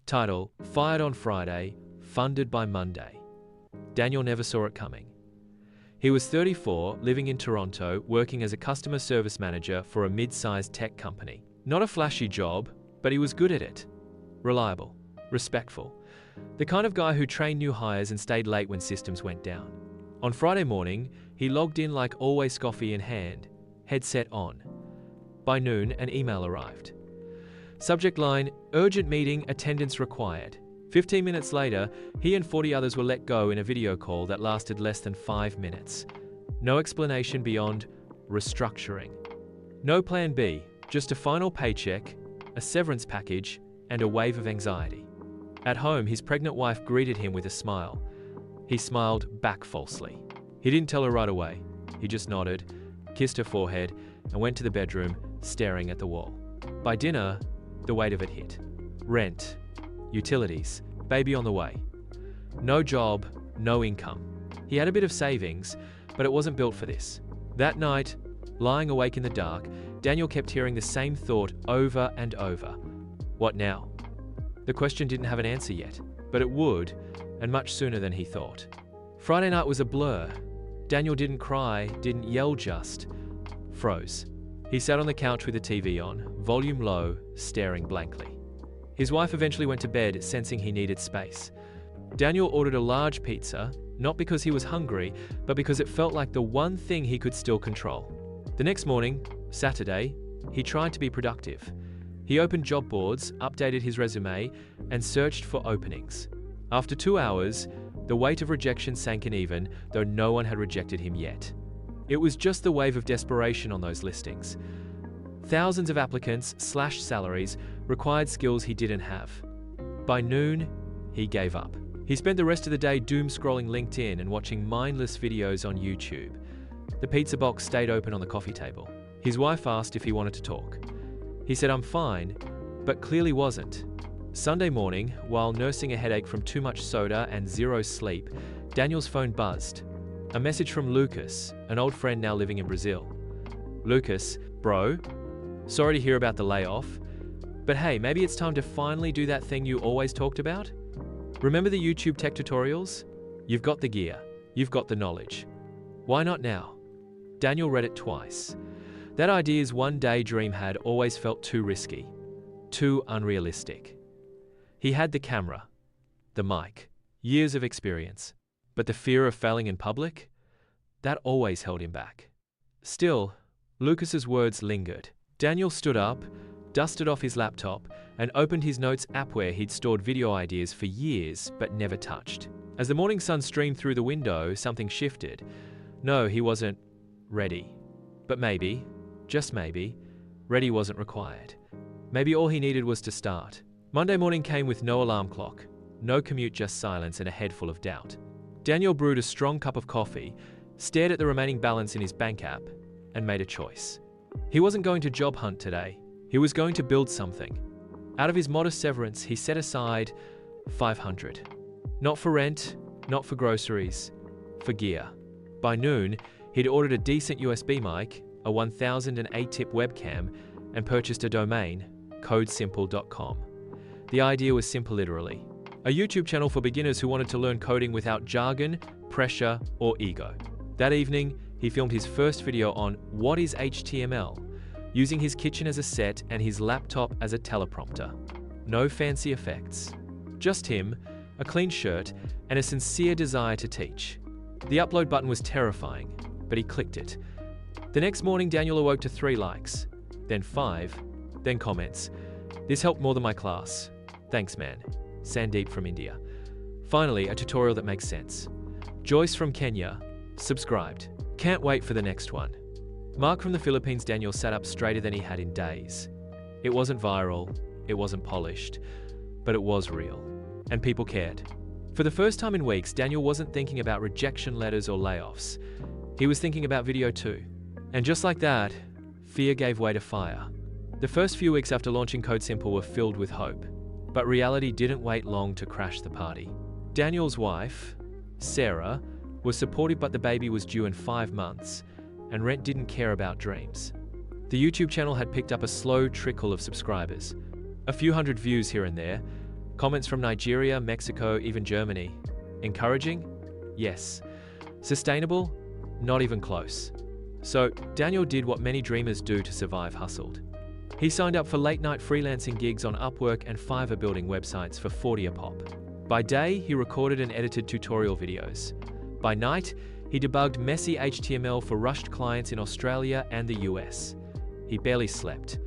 Title: Fired on Friday, funded by Monday. Daniel never saw it coming. He was 34, living in Toronto, working as a customer service manager for a mid-sized tech company. Not a flashy job, but he was good at it. Reliable, respectful. The kind of guy who trained new hires and stayed late when systems went down. On Friday morning, he logged in like always, coffee in hand, headset on. By noon, an email arrived. Subject line: urgent meeting, attendance required. 15 minutes later, he and 40 others were let go in a video call that lasted less than 5 minutes. No explanation beyond restructuring. No plan B, just a final paycheck, a severance package, and a wave of anxiety. At home, his pregnant wife greeted him with a smile. He smiled back falsely. He didn't tell her right away. He just nodded, kissed her forehead, and went to the bedroom, staring at the wall. By dinner, the weight of it hit. Rent, utilities, baby on the way. No job, no income. He had a bit of savings, but it wasn't built for this. That night, lying awake in the dark, Daniel kept hearing the same thought over and over. What now? The question didn't have an answer yet, but it would, and much sooner than he thought. Friday night was a blur. Daniel didn't cry, didn't yell, just froze. He sat on the couch with the TV on, volume low, staring blankly. His wife eventually went to bed, sensing he needed space. Daniel ordered a large pizza, not because he was hungry, but because it felt like the one thing he could still control. The next morning, Saturday, he tried to be productive. He opened job boards, updated his resume, and searched for openings. After 2 hours, the weight of rejection sank uneven, though no one had rejected him yet. It was just the wave of desperation on those listings. Thousands of applicants slashed salaries, required skills he didn't have. By noon, he gave up. He spent the rest of the day doom-scrolling LinkedIn and watching mindless videos on YouTube. The pizza box stayed open on the coffee table. His wife asked if he wanted to talk. He said, "I'm fine," but clearly wasn't. Sunday morning, while nursing a headache from too much soda and zero sleep, Daniel's phone buzzed. A message from Lucas, an old friend now living in Brazil. "Lucas, bro, sorry to hear about the layoff, but hey, maybe it's time to finally do that thing you always talked about? Remember the YouTube tech tutorials? You've got the gear, you've got the knowledge. Why not now?" Daniel read it twice. That idea's one-day dream had always felt too risky, too unrealistic. He had the camera, the mic, years of experience, but the fear of failing in public? That always held him back. Still, Lucas's words lingered. Daniel stood up, dusted off his laptop, and opened his notes app where he'd stored video ideas for years but never touched. As the morning sun streamed through the window, something shifted. No, he wasn't ready. But maybe, just maybe, ready wasn't required. Maybe all he needed was to start. Monday morning came with no alarm clock, no commute, just silence and a head full of doubt. Daniel brewed a strong cup of coffee, stared at the remaining balance in his bank app, and made a choice. He wasn't going to job hunt today. He was going to build something. Out of his modest severance, he set aside $500. Not for rent, not for groceries, for gear. By noon, he'd ordered a decent USB mic, a 1008-tip webcam, and purchased a domain, codesimple.com. The idea was simple literally. A YouTube channel for beginners who wanted to learn coding without jargon, pressure, or ego. That evening, he filmed his first video on what is HTML, using his kitchen as a set and his laptop as a teleprompter. No fancy effects. Just him, a clean shirt, and a sincere desire to teach. The upload button was terrifying, but he clicked it. The next morning, Daniel awoke to 3 likes, then 5, then comments. "This helped more than my class. Thanks, man." Sandeep from India. Finally, a tutorial that makes sense. Joyce from Kenya, subscribed. Can't wait for the next one. Mark from the Philippines. Daniel sat up straighter than he had in days. It wasn't viral, it wasn't polished, but it was real. And people cared. For the first time in weeks, Daniel wasn't thinking about rejection letters or layoffs. He was thinking about video too. And just like that, fear gave way to fire. The first few weeks after launching Code Simple were filled with hope. But reality didn't wait long to crash the party. Daniel's wife, Sarah, was supportive, but the baby was due in 5 months, and rent didn't care about dreams. The YouTube channel had picked up a slow trickle of subscribers, a few hundred views here and there, Comments from Nigeria, Mexico, even Germany. Encouraging? Yes. Sustainable? Not even close. So, Daniel did what many dreamers do to survive: hustled. He signed up for late-night freelancing gigs on Upwork and Fiverr, building websites for 40 a pop. By day, he recorded and edited tutorial videos. By night, he debugged messy HTML for rushed clients in Australia and the US. He barely slept.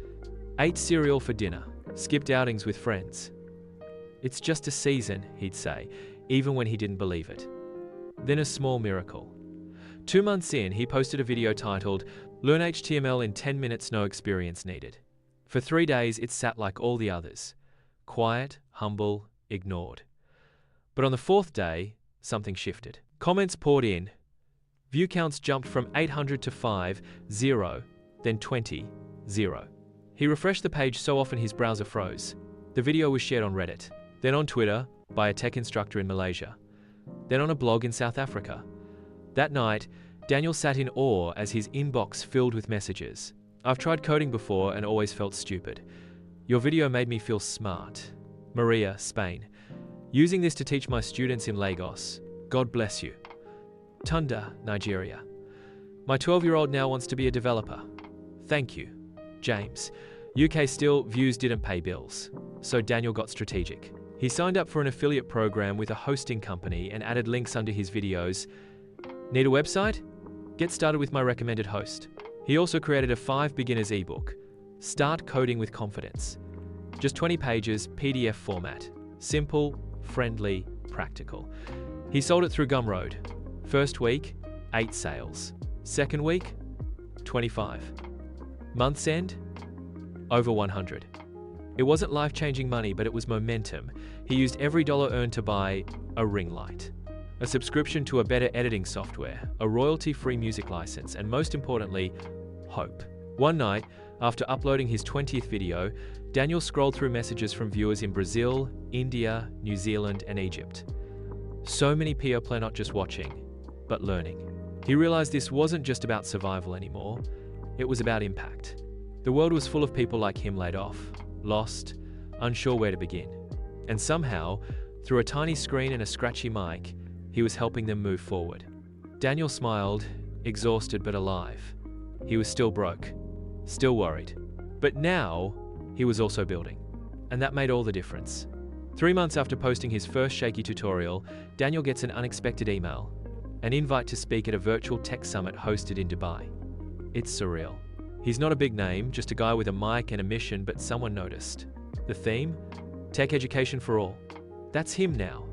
Ate cereal for dinner. Skipped outings with friends. It's just a season, he'd say, even when he didn't believe it. Then a small miracle. 2 months in, he posted a video titled, "Learn HTML in 10 minutes, no experience needed." For 3 days, it sat like all the others. Quiet, humble, ignored. But on the 4th day, something shifted. Comments poured in. View counts jumped from 800 to 5, 0, then 20, 0. He refreshed the page so often his browser froze. The video was shared on Reddit, then on Twitter by a tech instructor in Malaysia, then on a blog in South Africa. That night, Daniel sat in awe as his inbox filled with messages. "I've tried coding before and always felt stupid. Your video made me feel smart. Maria, Spain. Using this to teach my students in Lagos. God bless you. Tunda, Nigeria. My 12-year-old now wants to be a developer. Thank you. James. UK still, views didn't pay bills. So Daniel got strategic. He signed up for an affiliate program with a hosting company and added links under his videos. Need a website? Get started with my recommended host. He also created a 5 beginners ebook. Start coding with confidence. Just 20 pages, PDF format. Simple, friendly, practical. He sold it through Gumroad. First week, 8 sales. Second week, 25. Month's end, over 100. It wasn't life-changing money, but it was momentum. He used every dollar earned to buy a ring light, a subscription to a better editing software, a royalty-free music license, and most importantly, hope. One night, after uploading his 20th video, Daniel scrolled through messages from viewers in Brazil, India, New Zealand, and Egypt. So many people are not just watching, but learning. He realized this wasn't just about survival anymore, it was about impact. The world was full of people like him, laid off, lost, unsure where to begin. And somehow, through a tiny screen and a scratchy mic, he was helping them move forward. Daniel smiled, exhausted but alive. He was still broke, still worried. But now, he was also building. And that made all the difference. 3 months after posting his first shaky tutorial, Daniel gets an unexpected email, an invite to speak at a virtual tech summit hosted in Dubai. It's surreal. He's not a big name, just a guy with a mic and a mission, but someone noticed. The theme? Tech education for all. That's him now.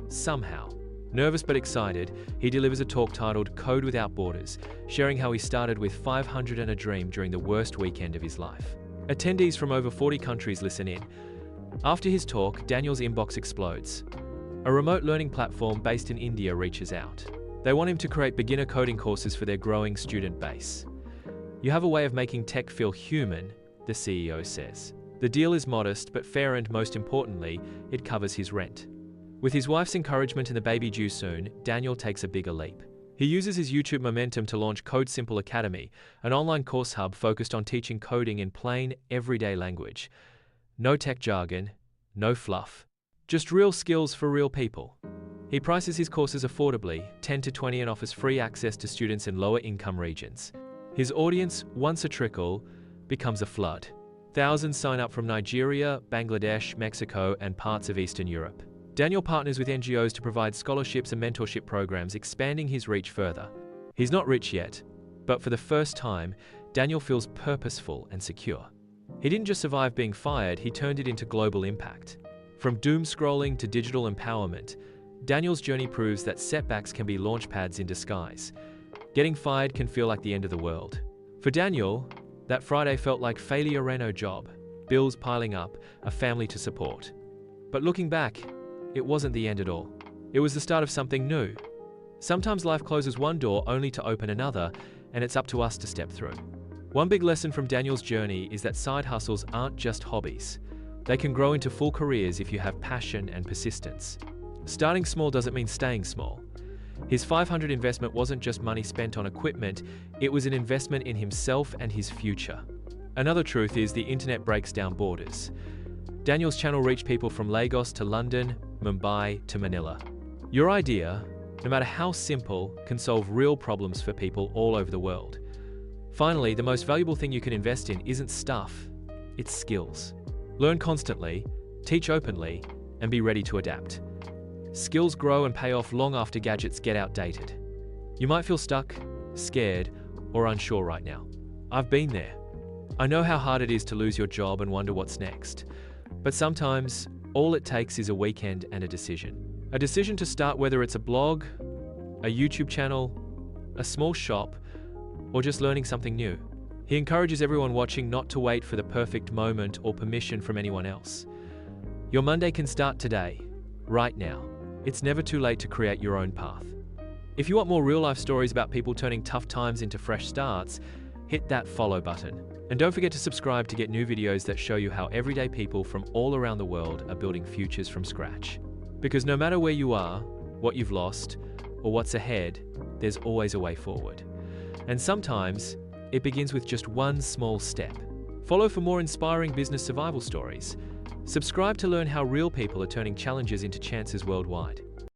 Somehow. Nervous but excited, he delivers a talk titled Code Without Borders, sharing how he started with 500 and a dream during the worst weekend of his life. Attendees from over 40 countries listen in. After his talk, Daniel's inbox explodes. A remote learning platform based in India reaches out. They want him to create beginner coding courses for their growing student base. You have a way of making tech feel human, the CEO says. The deal is modest but fair, and most importantly, it covers his rent. With his wife's encouragement and the baby due soon, Daniel takes a bigger leap. He uses his YouTube momentum to launch Code Simple Academy, an online course hub focused on teaching coding in plain, everyday language. No tech jargon, no fluff, just real skills for real people. He prices his courses affordably, 10 to 20, and offers free access to students in lower income regions. His audience, once a trickle, becomes a flood. Thousands sign up from Nigeria, Bangladesh, Mexico, and parts of Eastern Europe. Daniel partners with NGOs to provide scholarships and mentorship programs, expanding his reach further. He's not rich yet, but for the first time, Daniel feels purposeful and secure. He didn't just survive being fired, he turned it into global impact. From doom scrolling to digital empowerment, Daniel's journey proves that setbacks can be launchpads in disguise. Getting fired can feel like the end of the world. For Daniel, that Friday felt like failure, no job, bills piling up, a family to support. But looking back, it wasn't the end at all. It was the start of something new. Sometimes life closes one door only to open another, and it's up to us to step through. One big lesson from Daniel's journey is that side hustles aren't just hobbies. They can grow into full careers if you have passion and persistence. Starting small doesn't mean staying small. His 500 investment wasn't just money spent on equipment, it was an investment in himself and his future. Another truth is the internet breaks down borders. Daniel's channel reached people from Lagos to London, Mumbai to Manila. Your idea, no matter how simple, can solve real problems for people all over the world. Finally, the most valuable thing you can invest in isn't stuff, it's skills. Learn constantly, teach openly, and be ready to adapt. Skills grow and pay off long after gadgets get outdated. You might feel stuck, scared, or unsure right now. I've been there. I know how hard it is to lose your job and wonder what's next. But sometimes, all it takes is a weekend and a decision. A decision to start, whether it's a blog, a YouTube channel, a small shop, or just learning something new. He encourages everyone watching not to wait for the perfect moment or permission from anyone else. Your Monday can start today, right now. It's never too late to create your own path. If you want more real-life stories about people turning tough times into fresh starts, hit that follow button. And don't forget to subscribe to get new videos that show you how everyday people from all around the world are building futures from scratch. Because no matter where you are, what you've lost, or what's ahead, there's always a way forward. And sometimes, it begins with just one small step. Follow for more inspiring business survival stories. Subscribe to learn how real people are turning challenges into chances worldwide.